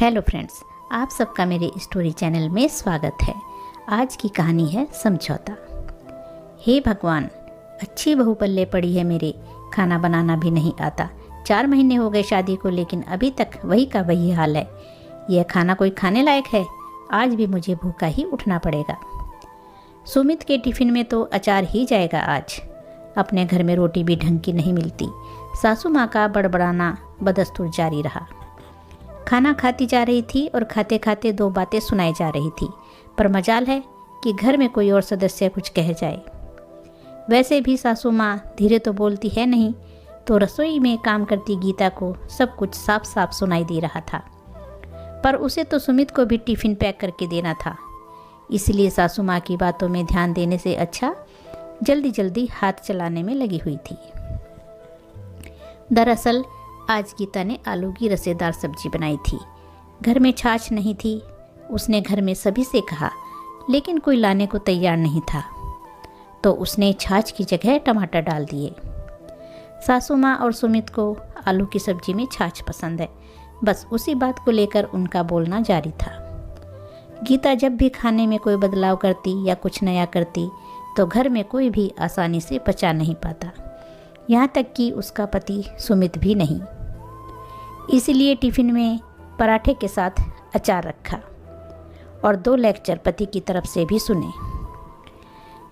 Hello friends, आप सबका मेरे स्टोरी चैनल में स्वागत है। आज की कहानी है समझौता। हे भगवान, अच्छी बहू पल्ले पड़ी है मेरे, खाना बनाना भी नहीं आता। 4 महीने हो गए शादी को, लेकिन अभी तक वही का वही हाल है। यह खाना कोई खाने लायक है? आज भी मुझे भूखा ही उठना पड़ेगा। सुमित के टिफ़िन में तो अचार ही जाएगा आज। अपने घर में रोटी भी ढंग की नहीं मिलती। सासू माँ का बड़बड़ाना बदस्तूर जारी रहा। खाना खाती जा रही थी और खाते खाते 2 बातें सुनाई जा रही थी, पर मजाल है कि घर में कोई और सदस्य कुछ कह जाए। वैसे भी सासू माँ धीरे तो बोलती है नहीं, तो रसोई में काम करती गीता को सब कुछ साफ साफ सुनाई दे रहा था। पर उसे तो सुमित को भी टिफ़िन पैक करके देना था, इसलिए सासू माँ की बातों में ध्यान देने से अच्छा जल्दी जल्दी हाथ चलाने में लगी हुई थी। दरअसल आज गीता ने आलू की रसेदार सब्जी बनाई थी। घर में छाछ नहीं थी। उसने घर में सभी से कहा, लेकिन कोई लाने को तैयार नहीं था, तो उसने छाछ की जगह टमाटर डाल दिए। सासू माँ और सुमित को आलू की सब्जी में छाछ पसंद है, बस उसी बात को लेकर उनका बोलना जारी था। गीता जब भी खाने में कोई बदलाव करती या कुछ नया करती, तो घर में कोई भी आसानी से पचा नहीं पाता, यहाँ तक कि उसका पति सुमित भी नहीं। इसलिए टिफ़िन में पराठे के साथ अचार रखा और 2 लेक्चर पति की तरफ से भी सुने।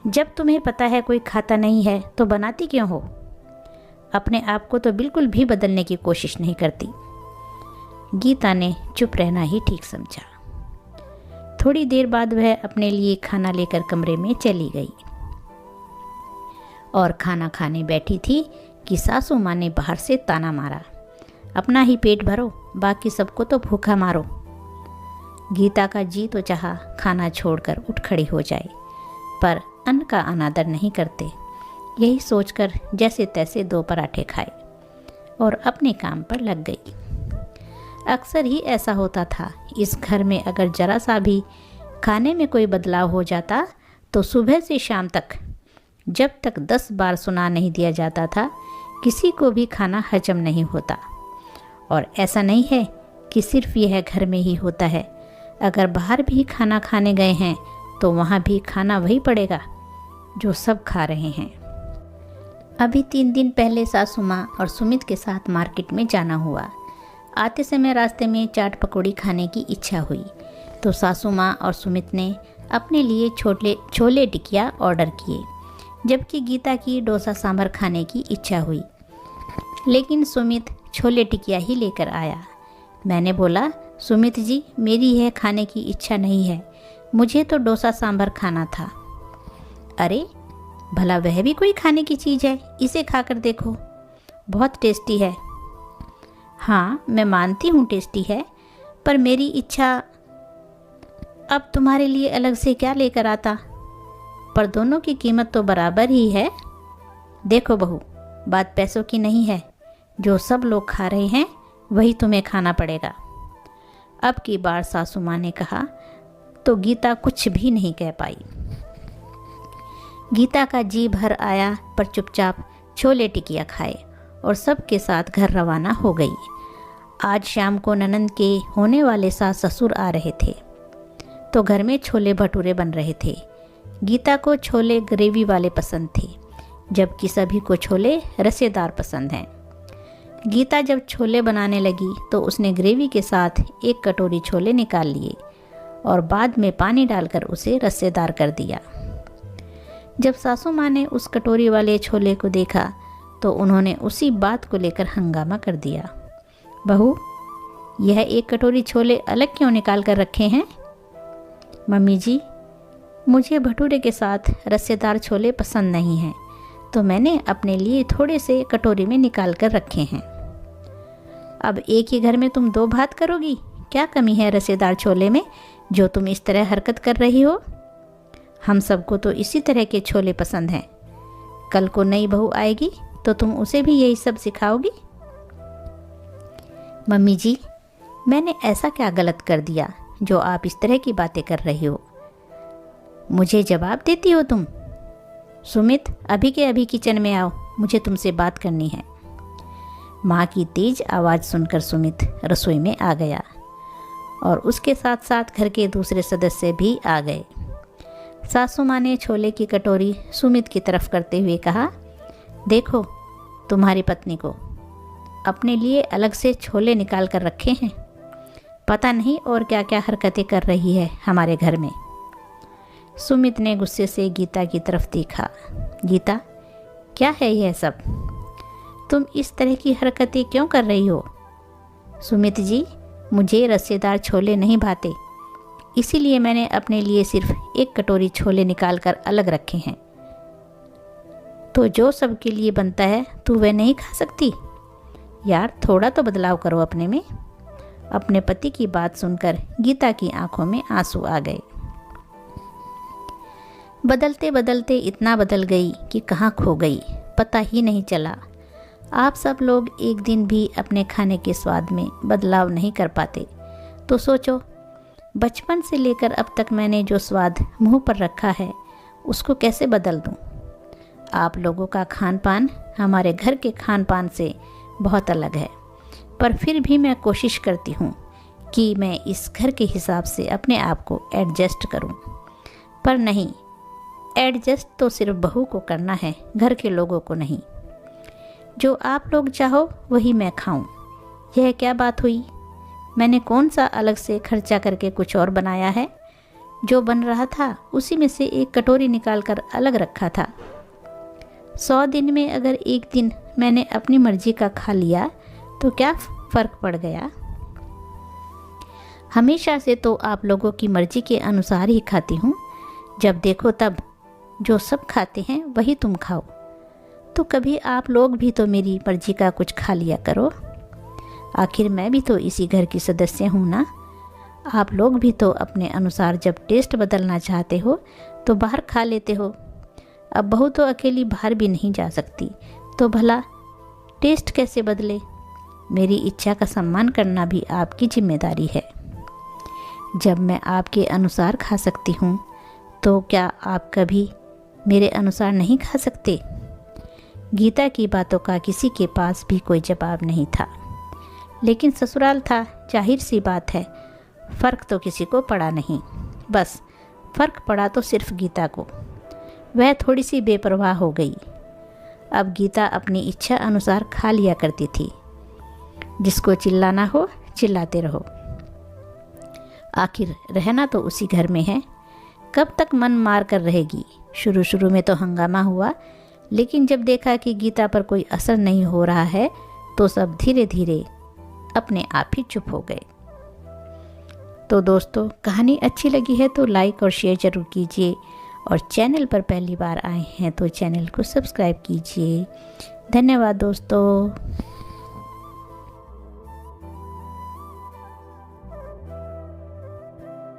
जब तुम्हें पता है कोई खाता नहीं है तो बनाती क्यों हो? अपने आप को तो बिल्कुल भी बदलने की कोशिश नहीं करती। गीता ने चुप रहना ही ठीक समझा। थोड़ी देर बाद वह अपने लिए खाना लेकर कमरे में चली गई और खाना खाने बैठी थी कि सासू माँ ने बाहर से ताना मारा, अपना ही पेट भरो, बाकी सबको तो भूखा मारो। गीता का जी तो चाहा खाना छोड़कर उठ खड़ी हो जाए, पर अन्न का अनादर नहीं करते। यही सोचकर जैसे तैसे 2 पराठे खाए और अपने काम पर लग गई। अक्सर ही ऐसा होता था इस घर में, अगर जरा सा भी खाने में कोई बदलाव हो जाता तो सुबह से शाम तक, जब तक 10 बार सुना नहीं दिया जाता था, किसी को भी खाना हजम नहीं होता। और ऐसा नहीं है कि सिर्फ यह घर में ही होता है। अगर बाहर भी खाना खाने गए हैं तो वहाँ भी खाना वही पड़ेगा जो सब खा रहे हैं। अभी 3 दिन पहले सासू माँ और सुमित के साथ मार्केट में जाना हुआ। आते समय रास्ते में चाट पकौड़ी खाने की इच्छा हुई, तो सासू माँ और सुमित ने अपने लिए छोले टिकिया ऑर्डर किए, जबकि गीता की डोसा सांभर खाने की इच्छा हुई। लेकिन सुमित छोले टिकिया ही लेकर आया। मैंने बोला, सुमित जी, मेरी यह खाने की इच्छा नहीं है, मुझे तो डोसा सांभर खाना था। अरे भला वह भी कोई खाने की चीज़ है, इसे खाकर देखो, बहुत टेस्टी है। हाँ, मैं मानती हूँ टेस्टी है, पर मेरी इच्छा अब तुम्हारे लिए अलग से क्या लेकर आता? पर दोनों की कीमत तो बराबर ही है। देखो बहू, बात पैसों की नहीं है। जो सब लोग खा रहे हैं वही तुम्हें खाना पड़ेगा। अब की बार सासू माँ ने कहा तो गीता कुछ भी नहीं कह पाई। गीता का जी भर आया, पर चुपचाप छोले टिकिया खाए और सबके साथ घर रवाना हो गई। आज शाम को ननंद के होने वाले सास ससुर आ रहे थे, तो घर में छोले भटूरे बन रहे थे। गीता को छोले ग्रेवी वाले पसंद थे, जबकि सभी को छोले रसेदार पसंद हैं। गीता जब छोले बनाने लगी तो उसने ग्रेवी के साथ 1 कटोरी छोले निकाल लिए और बाद में पानी डालकर उसे रसेदार कर दिया। जब सासू माँ ने उस कटोरी वाले छोले को देखा तो उन्होंने उसी बात को लेकर हंगामा कर दिया। बहू, यह 1 कटोरी छोले अलग क्यों निकाल कर रखे हैं? मम्मी जी, मुझे भटूरे के साथ रसेदार छोले पसंद नहीं हैं, तो मैंने अपने लिए थोड़े से कटोरी में निकाल कर रखे हैं। अब एक ही घर में तुम 2 भात करोगी? क्या कमी है रसेदार छोले में जो तुम इस तरह हरकत कर रही हो? हम सबको तो इसी तरह के छोले पसंद हैं। कल को नई बहू आएगी तो तुम उसे भी यही सब सिखाओगी? मम्मी जी, मैंने ऐसा क्या गलत कर दिया जो आप इस तरह की बातें कर रही हो? मुझे जवाब देती हो तुम? सुमित, अभी के अभी किचन में आओ, मुझे तुमसे बात करनी है। माँ की तेज आवाज़ सुनकर सुमित रसोई में आ गया और उसके साथ साथ घर के दूसरे सदस्य भी आ गए। सासू माँ ने छोले की कटोरी सुमित की तरफ करते हुए कहा, देखो तुम्हारी पत्नी को, अपने लिए अलग से छोले निकाल कर रखे हैं। पता नहीं और क्या क्या हरकतें कर रही है हमारे घर में। सुमित ने गुस्से से गीता की तरफ देखा। गीता, क्या है यह सब? तुम इस तरह की हरकतें क्यों कर रही हो? सुमित जी, मुझे रस्सेदार छोले नहीं भाते, इसीलिए मैंने अपने लिए सिर्फ एक कटोरी छोले निकाल कर अलग रखे हैं। तो जो सबके लिए बनता है तू वह नहीं खा सकती? यार, थोड़ा तो बदलाव करो अपने में। अपने पति की बात सुनकर गीता की आंखों में आंसू आ गए। बदलते बदलते इतना बदल गई कि कहाँ खो गई पता ही नहीं चला। आप सब लोग एक दिन भी अपने खाने के स्वाद में बदलाव नहीं कर पाते, तो सोचो बचपन से लेकर अब तक मैंने जो स्वाद मुंह पर रखा है उसको कैसे बदल दूं। आप लोगों का खान पान हमारे घर के खान पान से बहुत अलग है, पर फिर भी मैं कोशिश करती हूँ कि मैं इस घर के हिसाब से अपने आप को एडजस्ट करूँ। पर नहीं, एडजस्ट तो सिर्फ बहू को करना है, घर के लोगों को नहीं। जो आप लोग चाहो वही मैं खाऊं, यह क्या बात हुई? मैंने कौन सा अलग से खर्चा करके कुछ और बनाया है? जो बन रहा था उसी में से एक कटोरी निकाल कर अलग रखा था। 100 दिन में अगर एक दिन मैंने अपनी मर्जी का खा लिया तो क्या फ़र्क पड़ गया? हमेशा से तो आप लोगों की मर्जी के अनुसार ही खाती हूँ। जब देखो तब जो सब खाते हैं वही तुम खाओ। तो कभी आप लोग भी तो मेरी मर्जी का कुछ खा लिया करो। आखिर मैं भी तो इसी घर की सदस्य हूँ ना। आप लोग भी तो अपने अनुसार जब टेस्ट बदलना चाहते हो तो बाहर खा लेते हो। अब बहू तो अकेली बाहर भी नहीं जा सकती, तो भला टेस्ट कैसे बदले? मेरी इच्छा का सम्मान करना भी आपकी जिम्मेदारी है। जब मैं आपके अनुसार खा सकती हूँ तो क्या आप कभी मेरे अनुसार नहीं खा सकते? गीता की बातों का किसी के पास भी कोई जवाब नहीं था, लेकिन ससुराल था, जाहिर सी बात है फ़र्क तो किसी को पड़ा नहीं। बस फ़र्क पड़ा तो सिर्फ गीता को। वह थोड़ी सी बेपरवाह हो गई। अब गीता अपनी इच्छा अनुसार खा लिया करती थी। जिसको चिल्लाना हो चिल्लाते रहो, आखिर रहना तो उसी घर में है। कब तक मन मार कर रहेगी? शुरू शुरू में तो हंगामा हुआ, लेकिन जब देखा कि गीता पर कोई असर नहीं हो रहा है तो सब धीरे धीरे अपने आप ही चुप हो गए। तो दोस्तों, कहानी अच्छी लगी है तो लाइक और शेयर ज़रूर कीजिए, और चैनल पर पहली बार आए हैं तो चैनल को सब्सक्राइब कीजिए। धन्यवाद दोस्तों।